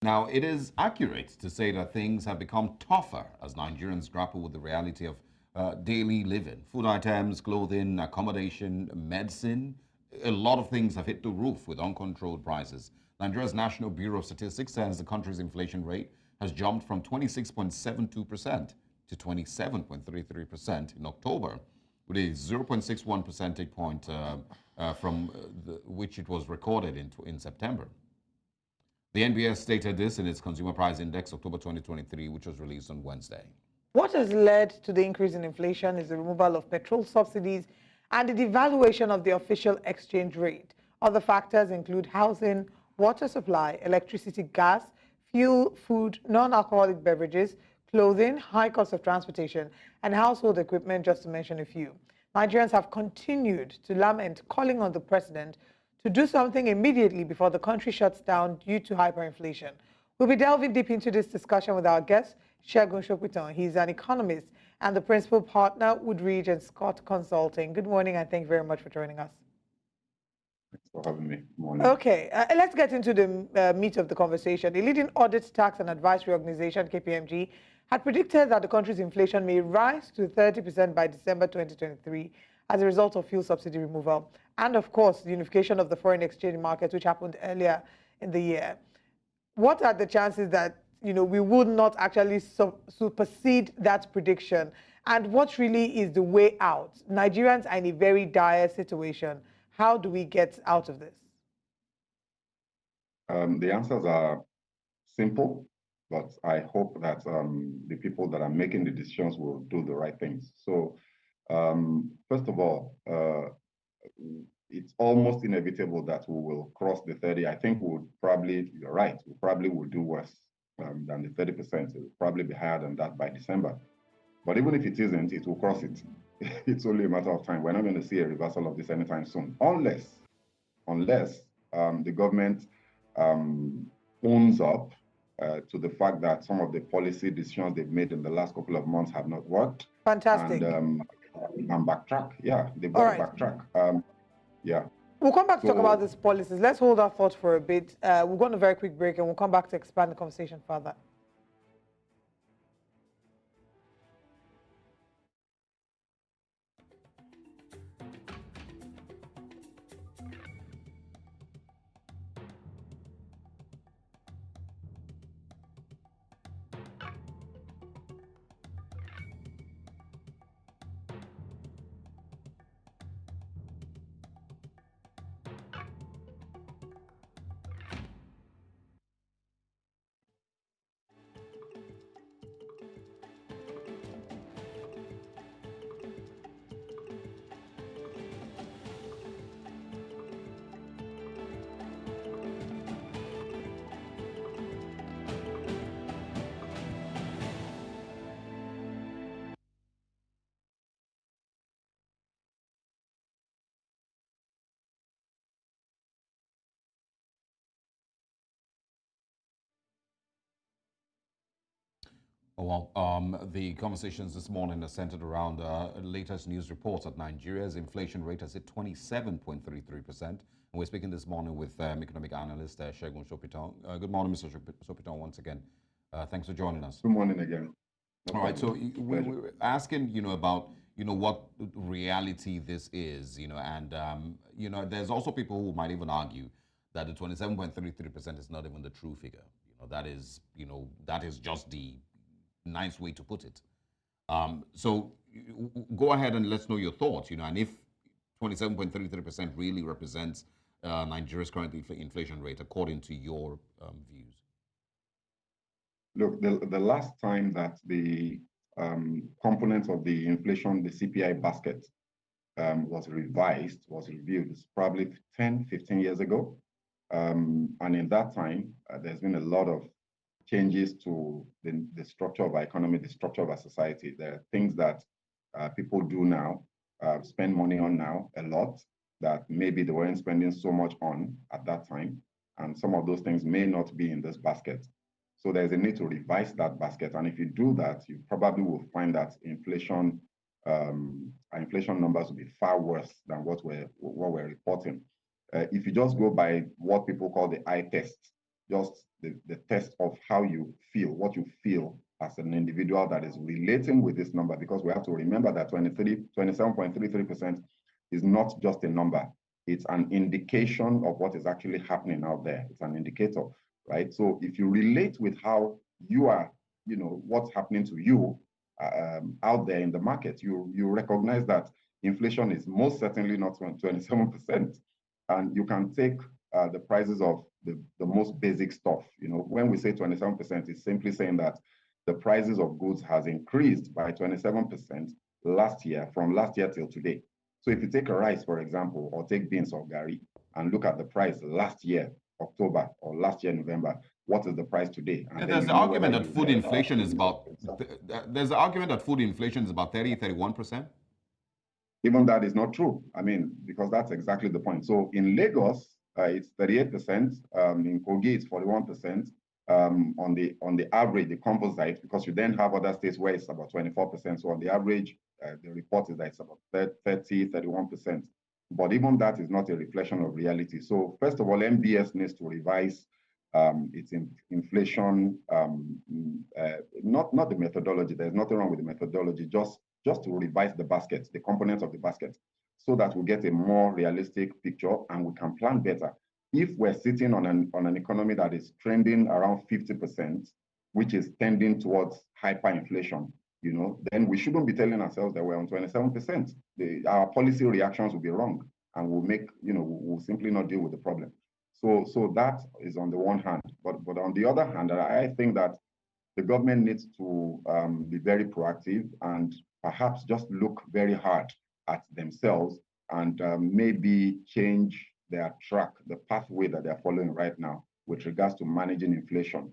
Now, it is accurate to say that things have become tougher as Nigerians grapple with the reality of daily living. Food items, clothing, accommodation, medicine, a lot of things have hit the roof with uncontrolled prices. Nigeria's National Bureau of Statistics says the country's inflation rate has jumped from 26.72% to 27.33% in October, with a 0.61 percentage point from which it was recorded in September. The NBS stated this in its Consumer Price Index October 2023, which was released on Wednesday. What has led to the increase in inflation is the removal of petrol subsidies and the devaluation of the official exchange rate. Other factors include housing, water supply, electricity, gas, fuel, food, non-alcoholic beverages, clothing, high cost of transportation, and household equipment, just to mention a few. Nigerians have continued to lament, calling on the president to do something immediately before the country shuts down due to hyperinflation. We'll be delving deep into this discussion with our guest, Segun Sopitan. He's an economist and the principal partner, Woodridge and Scott Consulting. Good morning, and thank you very much for joining us. Thanks for having me. Good morning. Okay, let's get into the meat of the conversation. The leading audit, tax, and advisory organization, KPMG, had predicted that the country's inflation may rise to 30% by December 2023 as a result of fuel subsidy removal and, of course, the unification of the foreign exchange market, which happened earlier in the year. What are the chances that we would not actually supersede that prediction? And what really is the way out? Nigerians are in a very dire situation. How do we get out of this? The answers are simple, but I hope that the people that are making the decisions will do the right things. So, first of all, it's almost inevitable that we will cross the 30. I think you're right, we probably will do worse than the 30%. It will probably be higher than that by December. But even if it isn't, it will cross it. It's only a matter of time. We're not going to see a reversal of this anytime soon, unless the government owns up to the fact that some of the policy decisions they've made in the last couple of months have not worked. Fantastic. And backtrack. Yeah, they've got to backtrack. Yeah. We'll come back to talk about these policies. Let's hold our thoughts for a bit. We'll go on a very quick break and we'll come back to expand the conversation further. Well, the conversations this morning are centered around latest news reports that Nigeria's inflation rate has hit 27.33%. And we're speaking this morning with economic analyst Segun Sopitan. Good morning, Mr. Sopitan, once again. Thanks for joining us. Good morning again. All right, so we were asking, about, what reality this is, and, there's also people who might even argue that the 27.33% is not even the true figure. That is just the nice way to put it. So go ahead and let's know your thoughts, and if 27.33% really represents Nigeria's current inflation rate according to your views. Look, the last time that the components of the inflation, the CPI basket was reviewed, is probably 10, 15 years ago. And in that time, there's been a lot of changes to the structure of our economy, the structure of our society. There are things that people do now, spend money on now a lot, that maybe they weren't spending so much on at that time. And some of those things may not be in this basket. So there's a need to revise that basket. And if you do that, you probably will find that our inflation numbers will be far worse than what we're reporting. If you just go by what people call the eye test, just the test of how you feel, what you feel as an individual that is relating with this number, because we have to remember that 27.33% is not just a number. It's an indication of what is actually happening out there. It's an indicator, right? So if you relate with how you are, what's happening to you out there in the market, you recognize that inflation is most certainly not 27%. And you can take the prices of the most basic stuff. When we say 27%, it's simply saying that the prices of goods has increased by 27% from last year till today. So if you take a rice, for example, or take beans or gari, and look at the price last year, October, or last year, November, what is the price today? And there's the argument that food inflation is about, there's the argument that food inflation is about 31%. Even that is not true. I mean, because that's exactly the point. So in Lagos, it's 38%. In Kogi, it's 41%. On the average, the composite, because you then have other states where it's about 24%. So on the average, the report is that it's about 31%. But even that is not a reflection of reality. So first of all, MBS needs to revise its inflation, not the methodology. There's nothing wrong with the methodology, just to revise the basket, the components of the basket, so that we get a more realistic picture and we can plan better. If we're sitting on an economy that is trending around 50%, which is tending towards hyperinflation, then we shouldn't be telling ourselves that we're on 27%. Our policy reactions will be wrong, and we'll simply not deal with the problem. So that is on the one hand. But on the other hand, I think that the government needs to be very proactive and perhaps just look very hard at themselves and maybe change their track, the pathway that they're following right now with regards to managing inflation,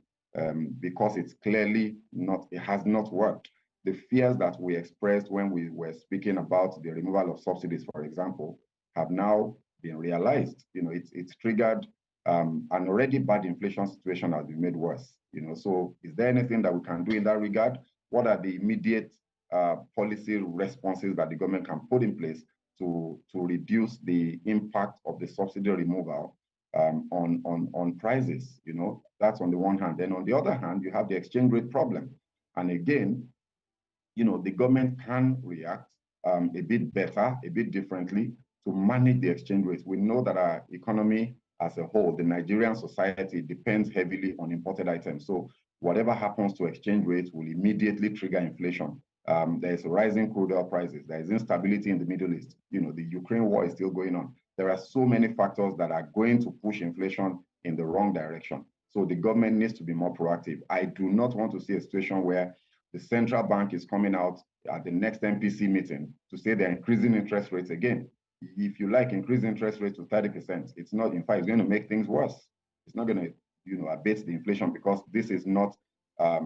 because it's clearly it has not worked. The fears that we expressed when we were speaking about the removal of subsidies, for example, have now been realized. It's triggered an already bad inflation situation has been made worse. So is there anything that we can do in that regard? What are the immediate policy responses that the government can put in place to reduce the impact of the subsidy removal on prices? That's on the one hand. Then on the other hand, you have the exchange rate problem. And again, the government can react a bit better, a bit differently to manage the exchange rates. We know that our economy as a whole, the Nigerian society, depends heavily on imported items. So whatever happens to exchange rates will immediately trigger inflation. There's rising crude oil prices. There is instability in the Middle East. The Ukraine war is still going on. There are so many factors that are going to push inflation in the wrong direction. So the government needs to be more proactive. I do not want to see a situation where the central bank is coming out at the next MPC meeting to say they're increasing interest rates again. If you like increase interest rates to 30%, it's not, in fact, it's going to make things worse. It's not going to, abate the inflation, because this is not a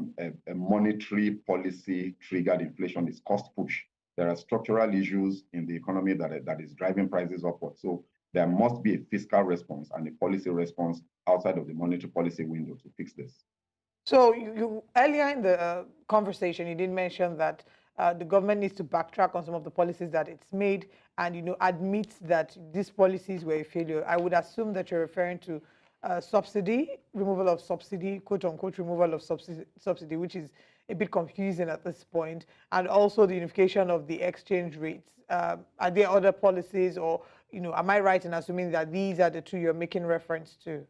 monetary policy triggered inflation. It's cost push. There are structural issues in the economy that is driving prices upward. So there must be a fiscal response and a policy response outside of the monetary policy window to fix this. So you earlier in the conversation, you did mention that the government needs to backtrack on some of the policies that it's made and, admit that these policies were a failure. I would assume that you're referring to removal of subsidy, quote unquote, removal of subsidy, which is a bit confusing at this point, and also the unification of the exchange rates. Are there other policies, or, am I right in assuming that these are the two you're making reference to?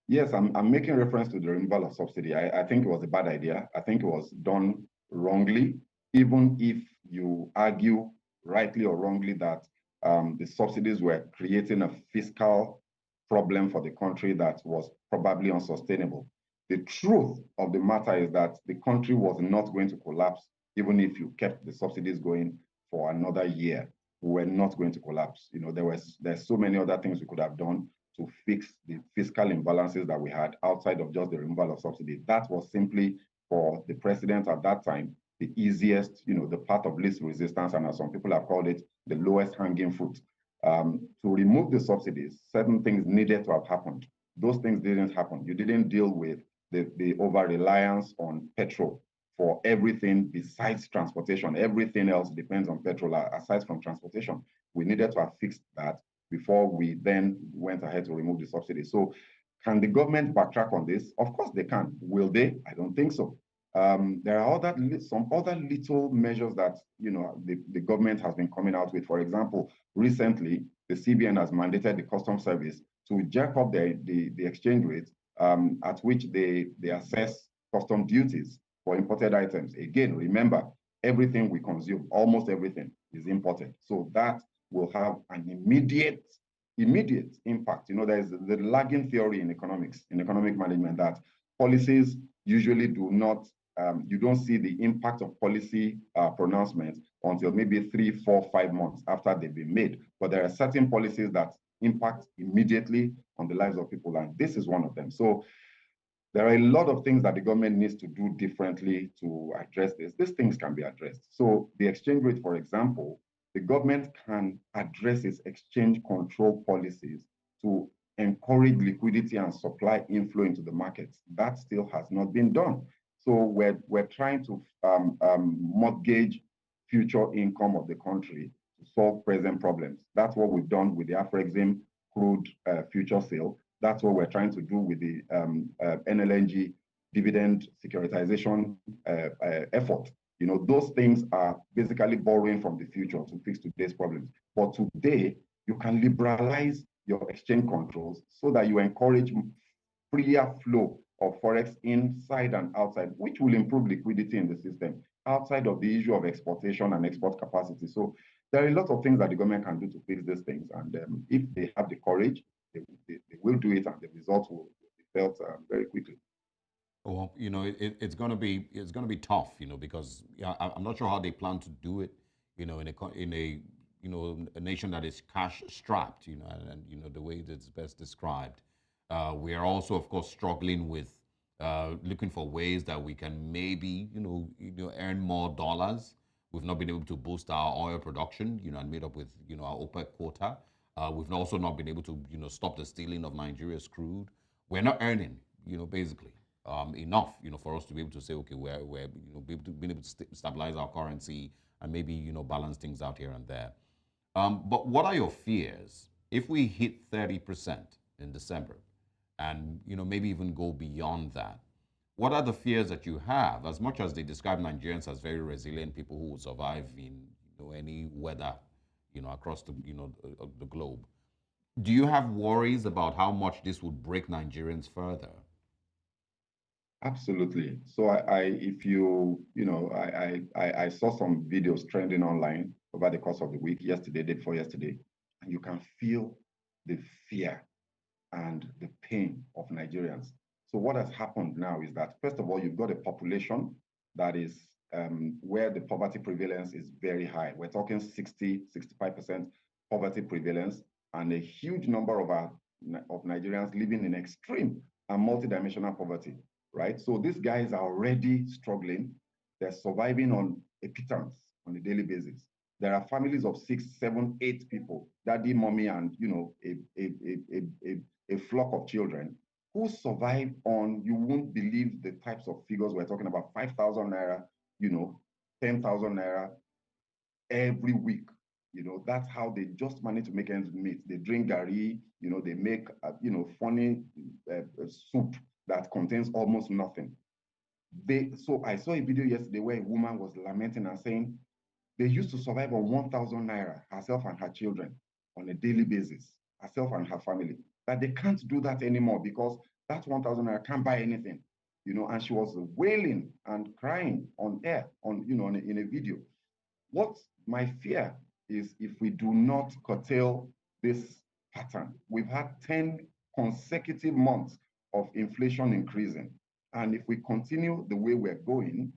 Yes, I'm making reference to the removal of subsidy. I think it was a bad idea. I think it was done wrongly, even if you argue rightly or wrongly that the subsidies were creating a fiscal problem for the country that was probably unsustainable. The truth of the matter is that the country was not going to collapse even if you kept the subsidies going for another year. We were not going to collapse. There's so many other things we could have done to fix the fiscal imbalances that we had outside of just the removal of subsidy. That was simply, for the president at that time, the easiest, the path of least resistance, and as some people have called it, the lowest hanging fruit. To remove the subsidies, certain things needed to have happened. Those things didn't happen. You didn't deal with the over-reliance on petrol for everything besides transportation. Everything else depends on petrol aside from transportation. We needed to have fixed that before we then went ahead to remove the subsidy. So Can the government backtrack on this? Of course they can. Will they? I don't think so. There are some other little measures that the government has been coming out with. For example, recently the CBN has mandated the Customs Service to jack up the exchange rate at which they assess custom duties for imported items. Again, remember, everything we consume, almost everything, is imported. So that will have an immediate impact. There's the lagging theory in economics, in economic management, that policies usually do not, you don't see the impact of policy pronouncements until maybe 3, 4, 5 months after they've been made. But there are certain policies that impact immediately on the lives of people, and this is one of them. So there are a lot of things that the government needs to do differently to address this. These things can be addressed. So the exchange rate, for example, the government can address its exchange control policies to encourage liquidity and supply inflow into the markets. That still has not been done. So we're trying to mortgage future income of the country to solve present problems. That's what we've done with the Afrexim crude future sale. That's what we're trying to do with the NLNG dividend securitization effort. Those things are basically borrowing from the future to fix today's problems. But today, you can liberalize your exchange controls so that you encourage freer flow of forex inside and outside, which will improve liquidity in the system, outside of the issue of exportation and export capacity. So there are a lot of things that the government can do to fix these things. And if they have the courage, they will do it, and the results will be felt very quickly. Well, it's going to be tough, because I'm not sure how they plan to do it, in a nation that is cash strapped, and the way that's best described. We are also, of course, struggling with looking for ways that we can maybe, earn more dollars. We've not been able to boost our oil production, and made up with, our OPEC quota. We've also not been able to, stop the stealing of Nigeria's crude. We're not earning, basically. Enough, for us to be able to say, okay, we're being able to stabilize our currency and maybe, balance things out here and there. But what are your fears if we hit 30% in December and, maybe even go beyond that? What are the fears that you have? As much as they describe Nigerians as very resilient people who will survive in, any weather, across the globe, do you have worries about how much this would break Nigerians further? Absolutely. So I saw some videos trending online over the course of the week, yesterday, day before yesterday, and you can feel the fear and the pain of Nigerians. So what has happened now is that, first of all, you've got a population that is where the poverty prevalence is very high. We're talking 60, 65% poverty prevalence, and a huge number of Nigerians living in extreme and multidimensional poverty. Right? So these guys are already struggling. They're surviving on a pittance on a daily basis. There are families of 6, 7, 8 people, daddy, mommy, and a flock of children who survive on, you won't believe the types of figures we're talking about, 5,000 naira, 10,000 naira every week. That's how they just manage to make ends meet. They drink gari, they make, funny soup that contains almost nothing. So I saw a video yesterday where a woman was lamenting and saying they used to survive on 1,000 naira, herself and her children, on a daily basis, herself and her family. That they can't do that anymore because that 1,000 naira can't buy anything. And she was wailing and crying on air, in a video. What my fear is, if we do not curtail this pattern, we've had 10 consecutive months of inflation increasing. And if we continue the way we're going,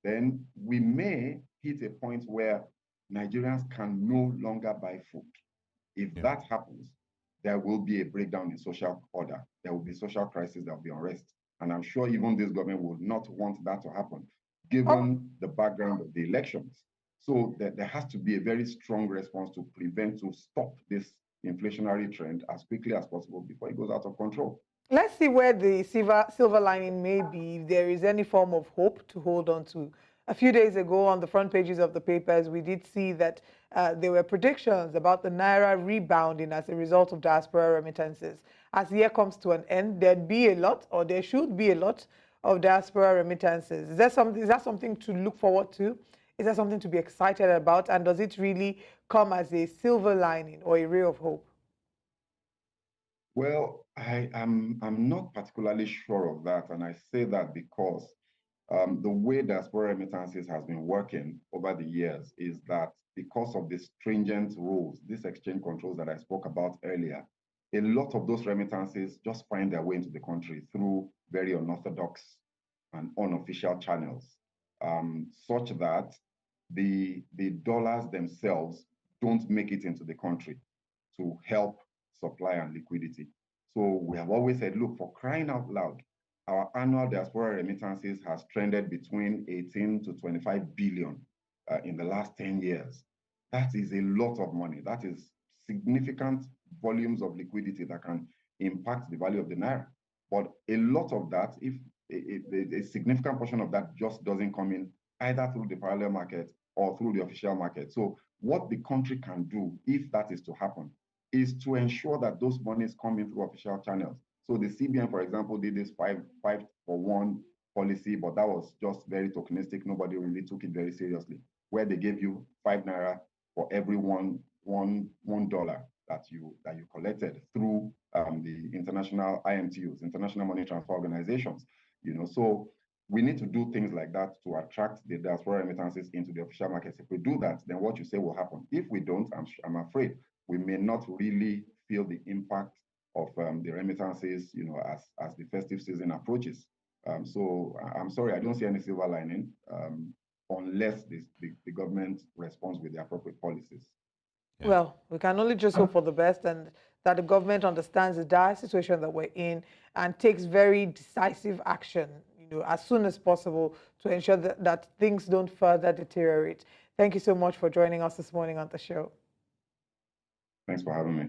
then we may hit a point where Nigerians can no longer buy food. If that happens, there will be a breakdown in social order. There will be social crisis, there will be unrest. And I'm sure even this government would not want that to happen, given the background of the elections. So there has to be a very strong response to stop this inflationary trend as quickly as possible before it goes out of control. Let's see where the silver lining may be, if there is any form of hope to hold on to. A few days ago, on the front pages of the papers, we did see that there were predictions about the Naira rebounding as a result of diaspora remittances. as the year comes to an end, there'd be a lot, or there should be a lot of diaspora remittances. Is that something to look forward to? Is that something to be excited about? And does it really come as a silver lining or a ray of hope? Well, I'm not particularly sure of that, and I say that because the way diaspora remittances has been working over the years is that because of the stringent rules, these exchange controls that I spoke about earlier, a lot of those remittances just find their way into the country through very unorthodox and unofficial channels, such that the dollars themselves don't make it into the country to help supply and liquidity. So we have always said, look, for crying out loud, our annual diaspora remittances has trended between 18 to 25 billion in the last 10 years. That is a lot of money. That is significant volumes of liquidity that can impact the value of the naira. But a lot of that, if a significant portion of that just doesn't come in either through the parallel market or through the official market. So what the country can do, if that is to happen, is to ensure that those monies come in through official channels. So the CBN, for example, did this five for one policy, but that was just very tokenistic. Nobody really took it very seriously, where they gave you 5 naira for every $1 that you collected through the international IMTUs, international money transfer organizations. So we need to do things like that to attract the diaspora remittances into the official markets. If we do that, then what you say will happen. If we don't, I'm afraid we may not really feel the impact of the remittances, as the festive season approaches. So I'm sorry, I don't see any silver lining unless the government responds with the appropriate policies. Yeah. Well, we can only just hope for the best and that the government understands the dire situation that we're in and takes very decisive action, as soon as possible to ensure that things don't further deteriorate. Thank you so much for joining us this morning on the show. Thanks for having me.